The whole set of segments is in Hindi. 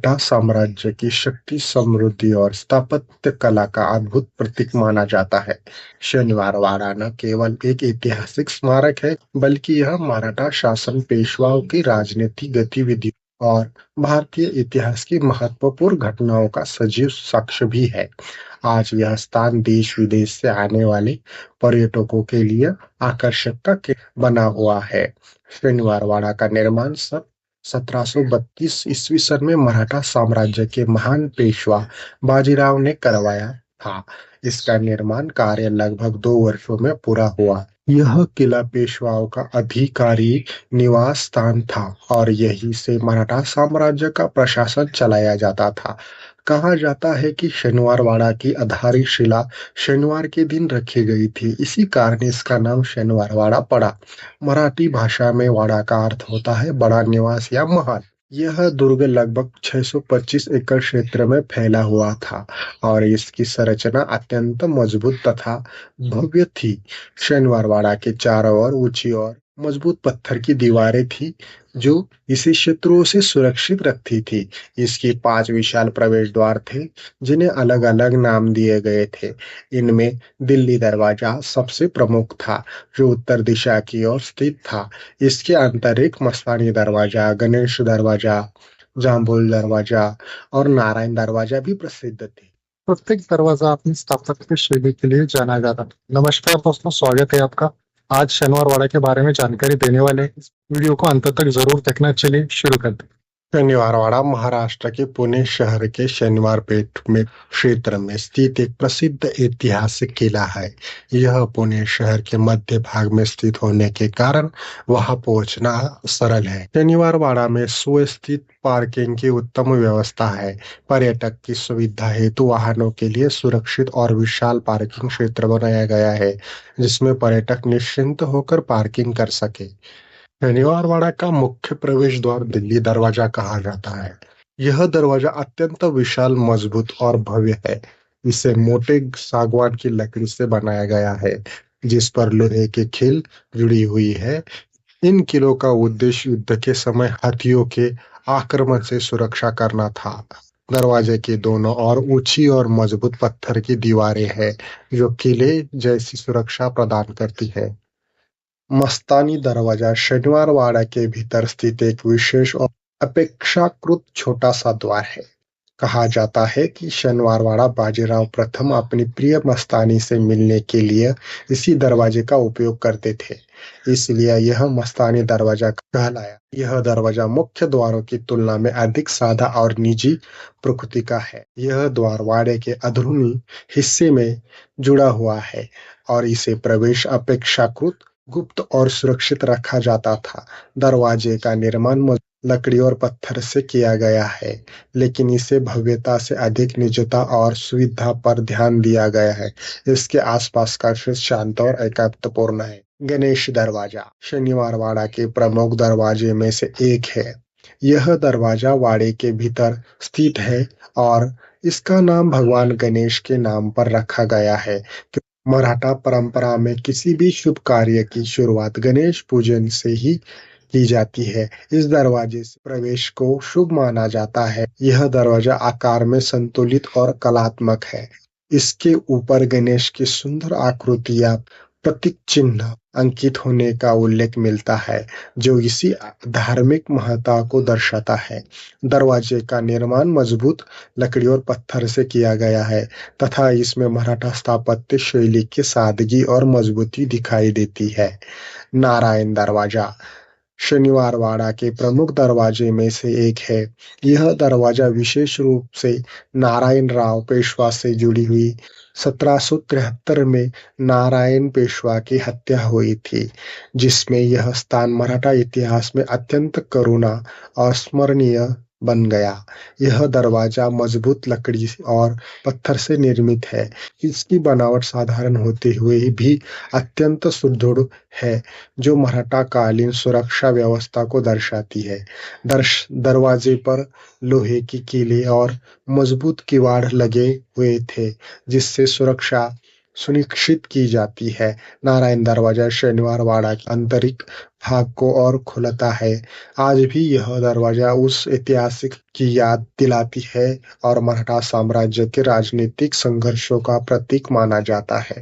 मराठा साम्राज्य की शक्ति, समृद्धि और स्थापत्य कला का अद्भुत प्रतीक माना जाता है। शनिवारवाड़ा न केवल एक ऐतिहासिक स्मारक है, बल्कि यह मराठा शासन, पेशवाओं की राजनीतिक गतिविधियों और भारतीय इतिहास की महत्वपूर्ण घटनाओं का सजीव साक्ष्य भी है। आज यह स्थान देश विदेश से आने वाले पर्यटकों के लिए आकर्षक का केंद्र बना हुआ है। शनिवारवाड़ा का निर्माण 1732 ईस्वी सन में मराठा साम्राज्य के महान पेशवा बाजीराव ने करवाया था। इसका निर्माण कार्य लगभग 2 वर्षों में पूरा हुआ। यह किला पेशवाओं का अधिकारी निवास स्थान था और यहीं से मराठा साम्राज्य का प्रशासन चलाया जाता था। कहा जाता है कि शनिवारवाड़ा की आधारशिला शनिवार के दिन रखी गई थी, इसी कारण इसका नाम शनिवारवाड़ा पड़ा। मराठी भाषा में वाड़ा का अर्थ होता है बड़ा निवास या महल। यह दुर्ग लगभग 625 एकड़ क्षेत्र में फैला हुआ था और इसकी संरचना अत्यंत मजबूत तथा भव्य थी। शनिवारवाड़ा के चारों ओर ऊंची और मजबूत पत्थर की दीवारें थी, जो इसे शत्रुओं से सुरक्षित रखती थी। इसके 5 विशाल प्रवेश द्वार थे, जिन्हें अलग अलग नाम दिए गए थे। इनमें दिल्ली दरवाजा सबसे प्रमुख था, जो उत्तर दिशा की ओर स्थित था। इसके अंतरिक मस्तानी दरवाजा, गणेश दरवाजा, जाम्बुल दरवाजा और नारायण दरवाजा भी प्रसिद्ध थे। प्रत्येक दरवाजा अपनी स्थापत्य शैली के लिए जाना जाता है। नमस्कार दोस्तों, स्वागत है आपका। आज शनिवारवाड़ा के बारे में जानकारी देने वाले हैं। इस वीडियो को अंत तक जरूर देखना। चलिए शुरू करते हैं। शनिवारवाड़ा महाराष्ट्र के पुणे शहर के शनिवारपेट में क्षेत्र में स्थित एक प्रसिद्ध ऐतिहासिक किला है। यह पुणे शहर के मध्य भाग में स्थित होने के कारण वहां पहुंचना सरल है। शनिवारवाड़ा में सुस्थित पार्किंग की उत्तम व्यवस्था है। पर्यटक की सुविधा हेतु वाहनों के लिए सुरक्षित और विशाल पार्किंग क्षेत्र बनाया गया है, जिसमें पर्यटक निश्चिंत होकर पार्किंग कर सके। शनिवारवाड़ा का मुख्य प्रवेश द्वार दिल्ली दरवाजा कहा जाता है। यह दरवाजा अत्यंत विशाल, मजबूत और भव्य है। इसे मोटे सागवान की लकड़ी से बनाया गया है, जिस पर लोहे की खील जुड़ी हुई है। इन किलों का उद्देश्य युद्ध के समय हाथियों के आक्रमण से सुरक्षा करना था। दरवाजे के दोनों ओर ऊंची और मजबूत पत्थर की दीवारें हैं, जो किले जैसी सुरक्षा प्रदान करती है। मस्तानी दरवाजा शनिवारवाड़ा के भीतर स्थित एक विशेष और अपेक्षाकृत छोटा सा द्वार है। कहा जाता है कि शनिवारवाड़ा बाजीराव प्रथम अपनी प्रिय मस्तानी से मिलने के लिए इसी दरवाजे का उपयोग करते थे, इसलिए यह मस्तानी दरवाजा कहलाया। यह दरवाजा मुख्य द्वारों की तुलना में अधिक सादा और निजी प्रकृति का है। यह द्वार वाड़े के अंदरूनी हिस्से में जुड़ा हुआ है और इसे प्रवेश अपेक्षाकृत गुप्त और सुरक्षित रखा जाता था। दरवाजे का निर्माण लकड़ी और पत्थर से किया गया है, लेकिन इसे भव्यता से अधिक निजता और सुविधा पर ध्यान दिया गया है। इसके आसपास का क्षेत्र शांत और एकांतपूर्ण है। गणेश दरवाजा शनिवारवाड़ा के प्रमुख दरवाजे में से एक है। यह दरवाजा वाड़े के भीतर स्थित है और इसका नाम भगवान गणेश के नाम पर रखा गया है। मराठा परंपरा में किसी भी शुभ कार्य की शुरुआत गणेश पूजन से ही की जाती है। इस दरवाजे से प्रवेश को शुभ माना जाता है। यह दरवाजा आकार में संतुलित और कलात्मक है। इसके ऊपर गणेश की सुंदर आकृतियां, प्रतीक चिन्ह अंकित होने का उल्लेख मिलता है, जो इसी धार्मिक महत्ता को दर्शाता है। दरवाजे का निर्माण मजबूत लकड़ी और पत्थर से किया गया है तथा इसमें मराठा स्थापत्य शैली की सादगी और मजबूती दिखाई देती है। नारायण दरवाजा शनिवारवाड़ा के प्रमुख दरवाजे में से एक है। यह दरवाजा विशेष रूप से नारायण राव पेशवा से जुड़ी हुई 1773 में नारायण पेशवा की हत्या हुई थी, जिसमें यह स्थान मराठा इतिहास में अत्यंत करुण अस्मरणीय बन गया। यह दरवाजा मजबूत लकड़ी और पत्थर से निर्मित है। इसकी बनावट साधारण होते हुए भी अत्यंत सुदृढ़ है, जो मराठा कालीन सुरक्षा व्यवस्था को दर्शाती है। दरवाजे पर लोहे की कीलें और मजबूत किवाड़ लगे हुए थे, जिससे सुरक्षा सुनिश्चित की जाती है। नारायण दरवाजा शनिवार वाड़ा के आंतरिक भाग को और खुलता है। आज भी यह दरवाजा उस ऐतिहासिक की याद दिलाती है और मराठा साम्राज्य के राजनीतिक संघर्षों का प्रतीक माना जाता है।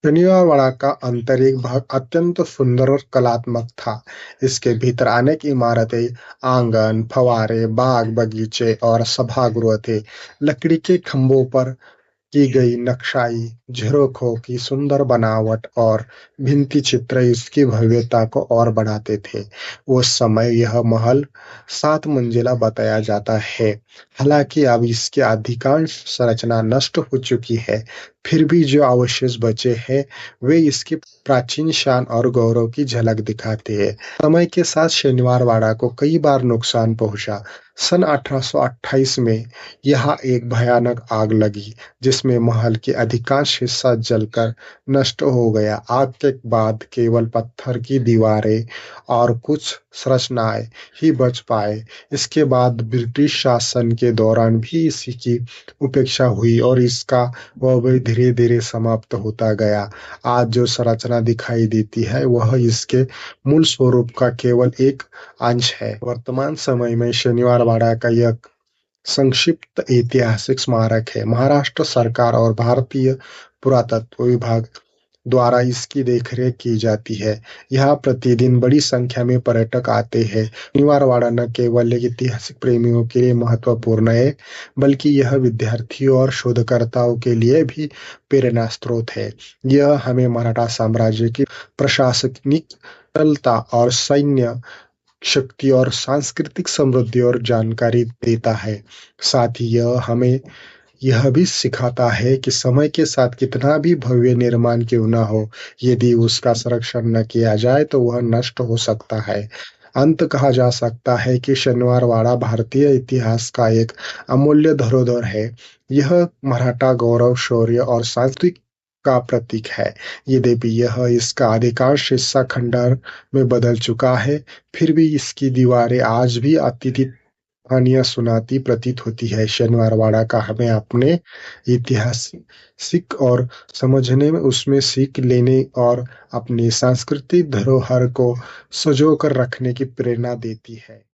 शनिवारवाड़ा का आंतरिक भाग अत्यंत सुंदर और कलात्मक था। इसके भीतर अनेक इमारतें, आंगन, फव्वारे, बाग बगीचे और सभागृह थे। लकड़ी के खंभों पर की गई नक्शाई, झरोखों की सुंदर बनावट और भित्ति चित्र इसकी भव्यता को और बढ़ाते थे। उस समय यह महल 7 मंजिला बताया जाता है। हालांकि अब इसकी अधिकांश संरचना नष्ट हो चुकी है, फिर भी जो अवशेष बचे हैं वे इसकी प्राचीन शान और गौरव की झलक दिखाते हैं। समय के साथ शनिवारवाड़ा को कई बार नुकसान पहुंचा। सन 1828 में यहाँ एक भयानक आग लगी, जिसमें महल के अधिकांश हिस्सा जलकर नष्ट हो गया। आग के बाद केवल पत्थर की दीवारें और कुछ संरचनाएं ही बच पाए। इसके बाद ब्रिटिश शासन के दौरान भी इसी की उपेक्षा हुई और इसका वह धीरे धीरे समाप्त होता गया। आज जो संरचना दिखाई देती है वह इसके मूल स्वरूप का केवल एक अंश है। वर्तमान समय में शनिवारवाड़ा का यह संक्षिप्त ऐतिहासिक स्मारक है। महाराष्ट्र सरकार और भारतीय पुरातत्व विभाग द्वारा इसकी देखरेख की जाती है। यहाँ प्रतिदिन बड़ी संख्या में पर्यटक आते हैं। शनिवारवाड़ा न केवल एक ऐतिहासिक प्रेमियों के लिए महत्वपूर्ण है, बल्कि यह विद्यार्थियों और शोधकर्ताओं के लिए भी प्रेरणा स्रोत है। यह हमें मराठा साम्राज्य की प्रशासनिक सरलता और सैन्य शक्ति और सांस्कृतिक समृद्धि और जानकारी देता है। साथ ही यह हमें यह भी सिखाता है कि समय के साथ कितना भी भव्य निर्माण क्यों न हो, यदि उसका संरक्षण न किया जाए तो वह नष्ट हो सकता है। अंत कहा जा सकता है कि शनिवारवाड़ा भारतीय इतिहास का एक अमूल्य धरोहर है। यह मराठा गौरव, शौर्य और सांस्कृतिक का प्रतीक है। यद्यपि यह इसका अधिकांश हिस्सा खंडहर में बदल चुका है, फिर भी इसकी दीवारें आज भी अत्यधिक कहानियां सुनाती प्रतीत होती है। शनिवारवाड़ा का हमें अपने इतिहास सीख और समझने में, उसमें सीख लेने और अपनी सांस्कृतिक धरोहर को संजो कर रखने की प्रेरणा देती है।